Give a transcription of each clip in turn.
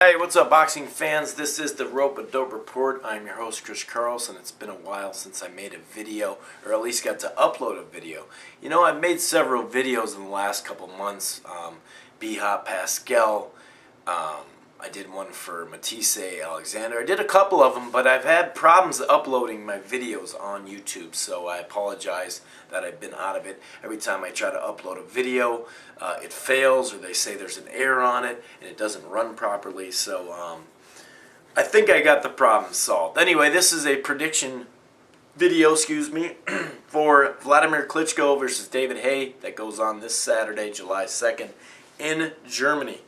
Hey, what's up, boxing fans? This is the Rope-A-Dope Report. I'm your host, Chris Carlson. It's been a while since I made a video, or at least got to upload a video. You know, I've made several videos in the last couple months. B-Hop Pascal. I did one for Matisse Alexander. I did a couple of them, but I've had problems uploading my videos on YouTube, so I apologize that I've been out of it. Every time I try to upload a video, it fails, or they say there's an error on it, and it doesn't run properly, so I think I got the problem solved. Anyway, this is a prediction video, for Wladimir Klitschko versus David Haye that goes on this Saturday, July 2nd, in Germany.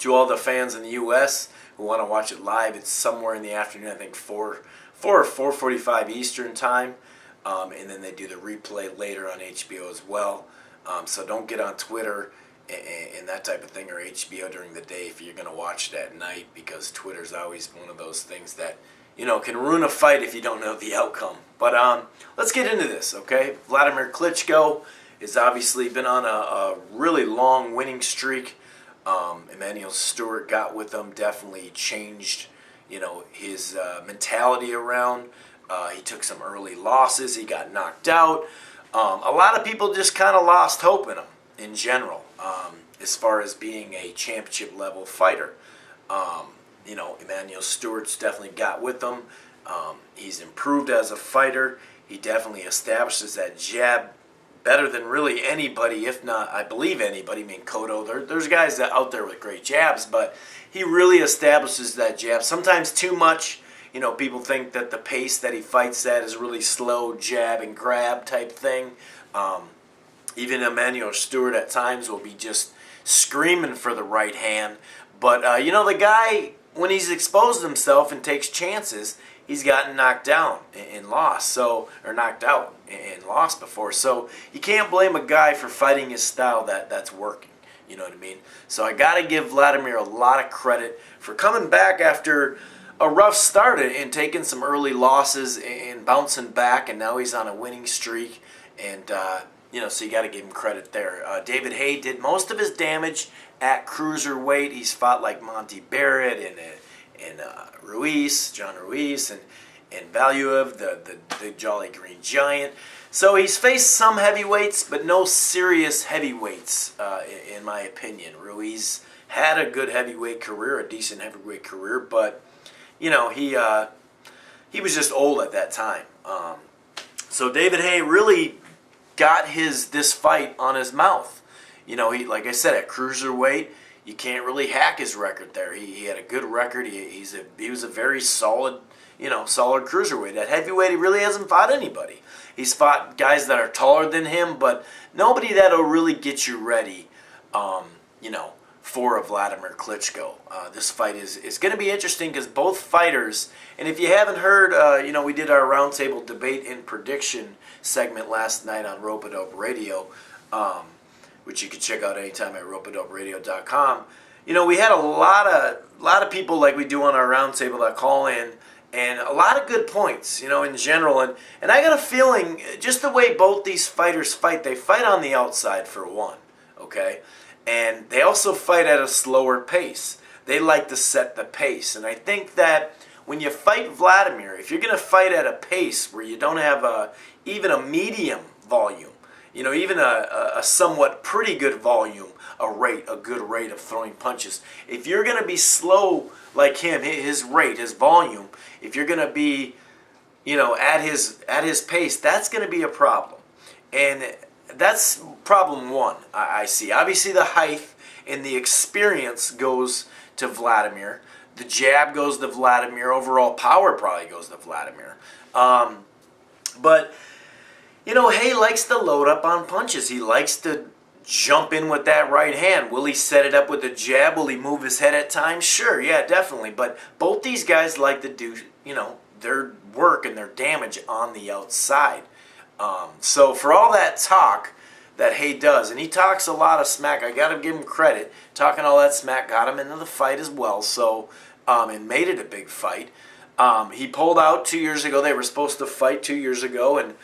To all the fans in the U.S. who want to watch it live, it's somewhere in the afternoon, I think 4 or 4:45 Eastern time, and then they do the replay later on HBO as well. So don't get on Twitter and that type of thing, or HBO during the day if you're going to watch it at night, because Twitter's always one of those things that, you know, can ruin a fight if you don't know the outcome. But let's get into this, okay? Wladimir Klitschko has obviously been on a really long winning streak. Emmanuel Stewart got with him, definitely changed, you know, his mentality around. He took some early losses. He got knocked out. A lot of people just kind of lost hope in him in general, as far as being a championship level fighter. You know, Emmanuel Stewart's definitely got with him. He's improved as a fighter. He definitely establishes that jab better than really anybody, if not, I believe anybody. I mean, Cotto, there's guys that out there with great jabs, but he really establishes that jab. Sometimes too much. You know, people think that the pace that he fights at is really slow jab and grab type thing. Even Emmanuel Stewart at times will be just screaming for the right hand. But, you know, the guy, when he's exposed himself and takes chances, he's gotten knocked down and lost, or knocked out and lost before. So you can't blame a guy for fighting his style that's working. You know what I mean? So I got to give Wladimir a lot of credit for coming back after a rough start and taking some early losses and bouncing back, and now he's on a winning streak. And, you know, so you got to give him credit there. David Haye did most of his damage at cruiserweight. He's fought like Monty Barrett and Ruiz, John Ruiz, and Valuev, the Jolly Green Giant. So he's faced some heavyweights, but no serious heavyweights, in my opinion. Ruiz had a good heavyweight career, a decent heavyweight career, but, you know, he was just old at that time. So David Haye really got this fight on his mouth. You know, he, like I said, at cruiserweight, you can't really hack his record there. He had a good record. He was a very solid, you know, solid cruiserweight. At heavyweight, he really hasn't fought anybody. He's fought guys that are taller than him, but nobody that'll really get you ready, you know, for a Wladimir Klitschko. This fight is going to be interesting because both fighters, and if you haven't heard, you know, we did our roundtable debate and prediction segment last night on Rope-A-Dope Radio, which you can check out anytime at ropeadoperadio.com. You know, we had a lot of people, like we do on our roundtable, that call in, and a lot of good points, you know, in general. And I got a feeling, just the way both these fighters fight, they fight on the outside for one, okay? And they also fight at a slower pace. They like to set the pace. And I think that when you fight Wladimir, if you're going to fight at a pace where you don't have even a medium volume, you know, even a somewhat pretty good volume, a good rate of throwing punches. If you're going to be slow like him, his rate, his volume, if you're going to be, you know, at his pace, that's going to be a problem. And that's problem one, I see. Obviously, the height and the experience goes to Wladimir. The jab goes to Wladimir. Overall power probably goes to Wladimir. But you know, Haye likes to load up on punches. He likes to jump in with that right hand. Will he set it up with a jab? Will he move his head at times? Sure, yeah, definitely. But both these guys like to do, you know, their work and their damage on the outside. So for all that talk that Haye does, and he talks a lot of smack, I got to give him credit. Talking all that smack got him into the fight as well, so and made it a big fight. He pulled out 2 years ago. They were supposed to fight 2 years ago, and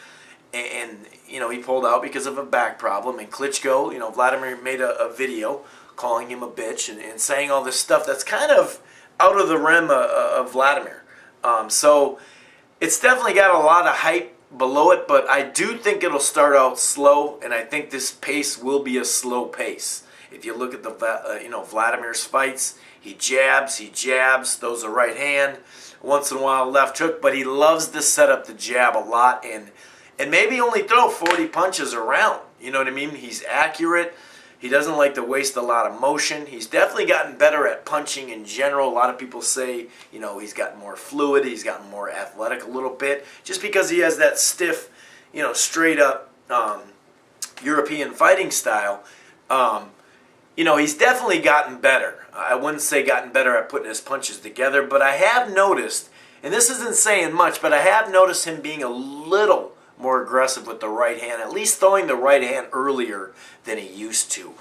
you know, he pulled out because of a back problem. And Klitschko, you know, Wladimir made a video calling him a bitch and saying all this stuff that's kind of out of the rim of Wladimir. So it's definitely got a lot of hype below it, but I do think it'll start out slow, and I think this pace will be a slow pace. If you look at the Vladimir's fights, he jabs, throws a right hand, once in a while left hook, but he loves to set up the jab a lot and maybe only throw 40 punches around. You know what I mean? He's accurate. He doesn't like to waste a lot of motion. He's definitely gotten better at punching in general. A lot of people say, he's gotten more fluid. He's gotten more athletic a little bit just because he has that stiff, straight up European fighting style. He's definitely gotten better. I wouldn't say gotten better at putting his punches together, but I have noticed, and this isn't saying much, but I have noticed him being a little more aggressive with the right hand, at least throwing the right hand earlier than he used to.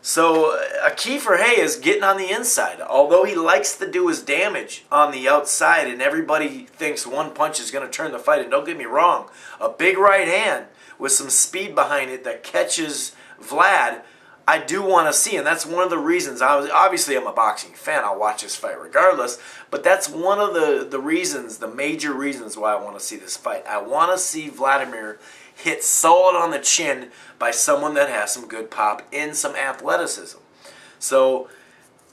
So a key for Haye is getting on the inside. Although he likes to do his damage on the outside, and everybody thinks one punch is going to turn the fight, and don't get me wrong, a big right hand with some speed behind it that catches Vlad, I do want to see, and that's one of the reasons. Obviously, I'm a boxing fan. I'll watch this fight regardless, but that's one of the reasons, the major reasons why I want to see this fight. I want to see Wladimir hit solid on the chin by someone that has some good pop and some athleticism. So,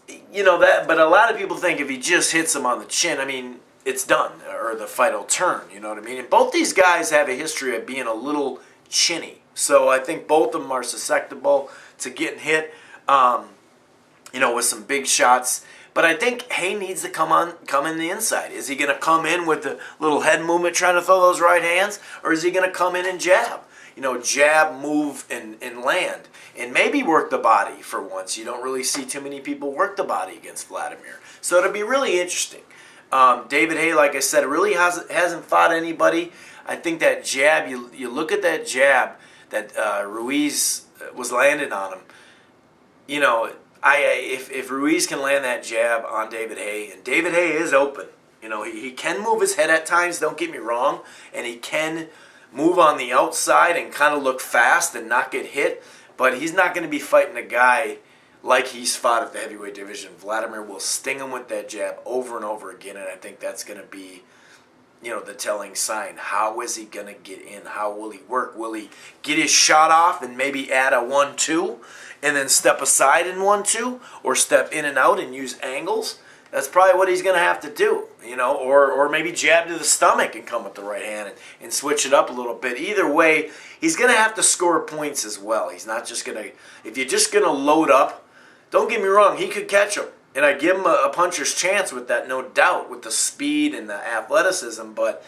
but a lot of people think if he just hits him on the chin, it's done, or the fight will turn, you know what I mean? And both these guys have a history of being a little chinny. So I think both of them are susceptible to getting hit, with some big shots. But I think Haye needs to come in the inside. Is he going to come in with the little head movement trying to throw those right hands? Or is he going to come in and jab? Jab, move, and land. And maybe work the body for once. You don't really see too many people work the body against Wladimir. So it'll be really interesting. David Haye, like I said, really hasn't fought anybody. I think that jab, you look at that jab that Ruiz was landing on him. If Ruiz can land that jab on David Haye, and David Haye is open. He can move his head at times, don't get me wrong, and he can move on the outside and kind of look fast and not get hit, but he's not going to be fighting a guy like he's fought at the heavyweight division. Wladimir will sting him with that jab over and over again, and I think that's going to be the telling sign. How is he going to get in? How will he work? Will he get his shot off and maybe add a 1-2 and then step aside in 1-2, or step in and out and use angles? That's probably what he's going to have to do, or maybe jab to the stomach and come with the right hand and switch it up a little bit. Either way, he's going to have to score points as well. He's not just going to, if you're just going to load up, don't get me wrong, he could catch him. And I give him a puncher's chance with that, no doubt, with the speed and the athleticism. But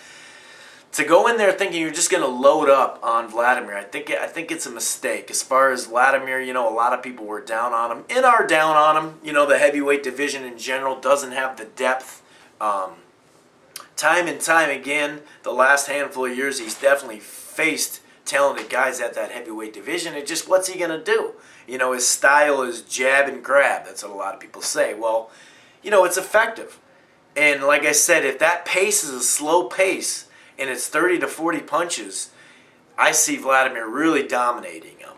to go in there thinking you're just going to load up on Wladimir, I think it's a mistake. As far as Wladimir, a lot of people were down on him and are down on him. The heavyweight division in general doesn't have the depth. Time and time again, the last handful of years, he's definitely faced talented guys at that heavyweight division. It just, what's he going to do? His style is jab and grab. That's what a lot of people say. Well, it's effective. And like I said, if that pace is a slow pace and it's 30 to 40 punches, I see Wladimir really dominating him.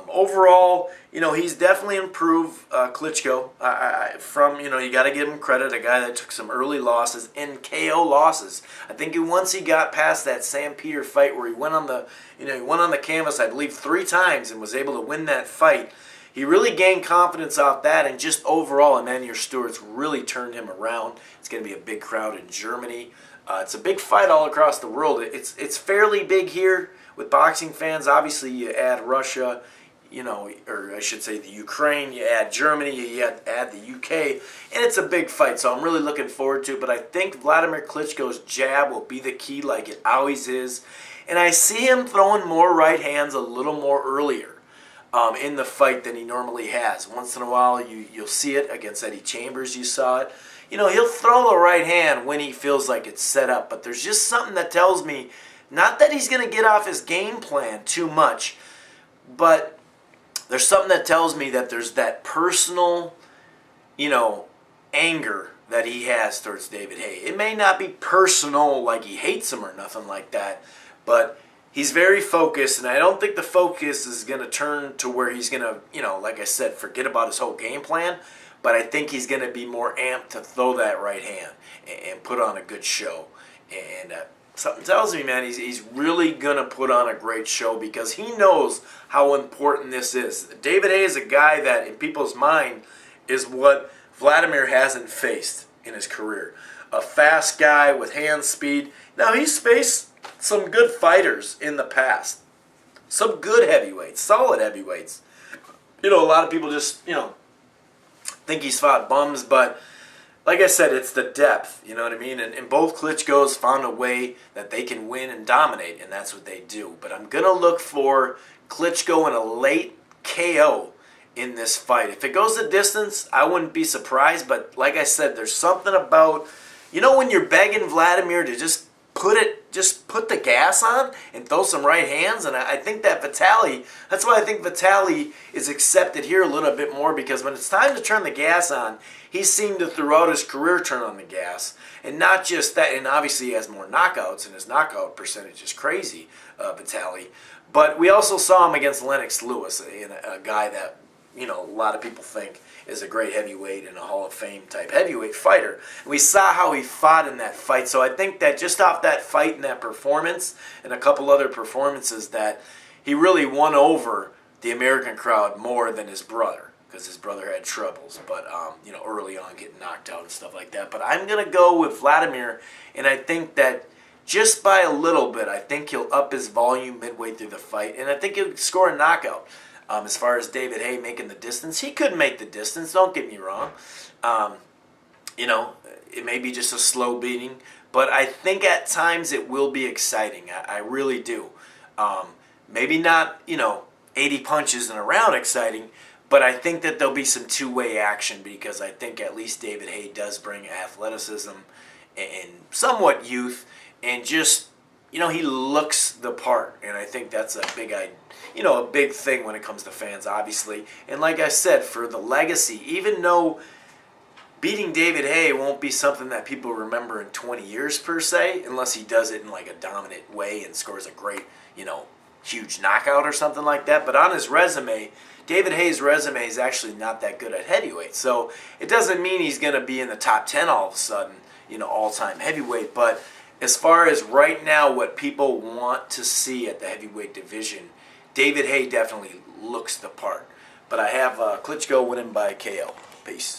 Overall, he's definitely improved Klitschko. You got to give him credit, a guy that took some early losses and KO losses. I think once he got past that Sam Peter fight where he went on the canvas, I believe 3 times and was able to win that fight, he really gained confidence off that, and just overall, Emmanuel Stewart's really turned him around. It's going to be a big crowd in Germany. It's a big fight all across the world. It's fairly big here with boxing fans. Obviously, you add Russia, or I should say the Ukraine, you add Germany, you add the UK, and it's a big fight, so I'm really looking forward to it. But I think Wladimir Klitschko's jab will be the key like it always is, and I see him throwing more right hands a little more earlier in the fight than he normally has. Once in a while, you'll see it. Against Eddie Chambers, you saw it. He'll throw the right hand when he feels like it's set up, but there's just something that tells me, not that he's going to get off his game plan too much, but there's something that tells me that there's that personal, anger that he has towards David Haye. It may not be personal like he hates him or nothing like that, but he's very focused, and I don't think the focus is going to turn to where he's going to, like I said, forget about his whole game plan. But I think he's going to be more amped to throw that right hand and put on a good show. And something tells me, man, he's really going to put on a great show because he knows how important this is. David Haye is a guy that, in people's mind, is what Wladimir hasn't faced in his career. A fast guy with hand speed. Now, he's faced some good fighters in the past. Some good heavyweights, solid heavyweights. A lot of people just, think he's fought bums, but like I said, it's the depth, you know what I mean? And both Klitschko's found a way that they can win and dominate, and that's what they do. But I'm going to look for Klitschko in a late KO in this fight. If it goes the distance, I wouldn't be surprised, but like I said, there's something about, when you're begging Wladimir to just put the gas on and throw some right hands, and I think that that's why I think Vitaly is accepted here a little bit more, because when it's time to turn the gas on, he seemed to throughout his career turn on the gas, and not just that, and obviously he has more knockouts, and his knockout percentage is crazy, Vitaly, but we also saw him against Lennox Lewis, a guy that, a lot of people think is a great heavyweight and a Hall of Fame type heavyweight fighter. And we saw how he fought in that fight. So I think that just off that fight and that performance and a couple other performances, that he really won over the American crowd more than his brother, because his brother had troubles, but early on getting knocked out and stuff like that. But I'm going to go with Wladimir, and I think that just by a little bit, I think he'll up his volume midway through the fight, and I think he'll score a knockout. As far as David Haye making the distance, he could make the distance, don't get me wrong. It may be just a slow beating, but I think at times it will be exciting. I really do. Maybe not, 80 punches in a round exciting, but I think that there'll be some two-way action, because I think at least David Haye does bring athleticism and somewhat youth, and just, he looks the part, and I think that's a big thing when it comes to fans, obviously. And like I said, for the legacy, even though beating David Haye won't be something that people remember in 20 years per se, unless he does it in like a dominant way and scores a great, huge knockout or something like that. But on his resume, David Haye's resume is actually not that good at heavyweight. So it doesn't mean he's going to be in the top 10 all of a sudden, all-time heavyweight. But as far as right now what people want to see at the heavyweight division, David Haye definitely looks the part. But I have Klitschko winning by KO. Peace.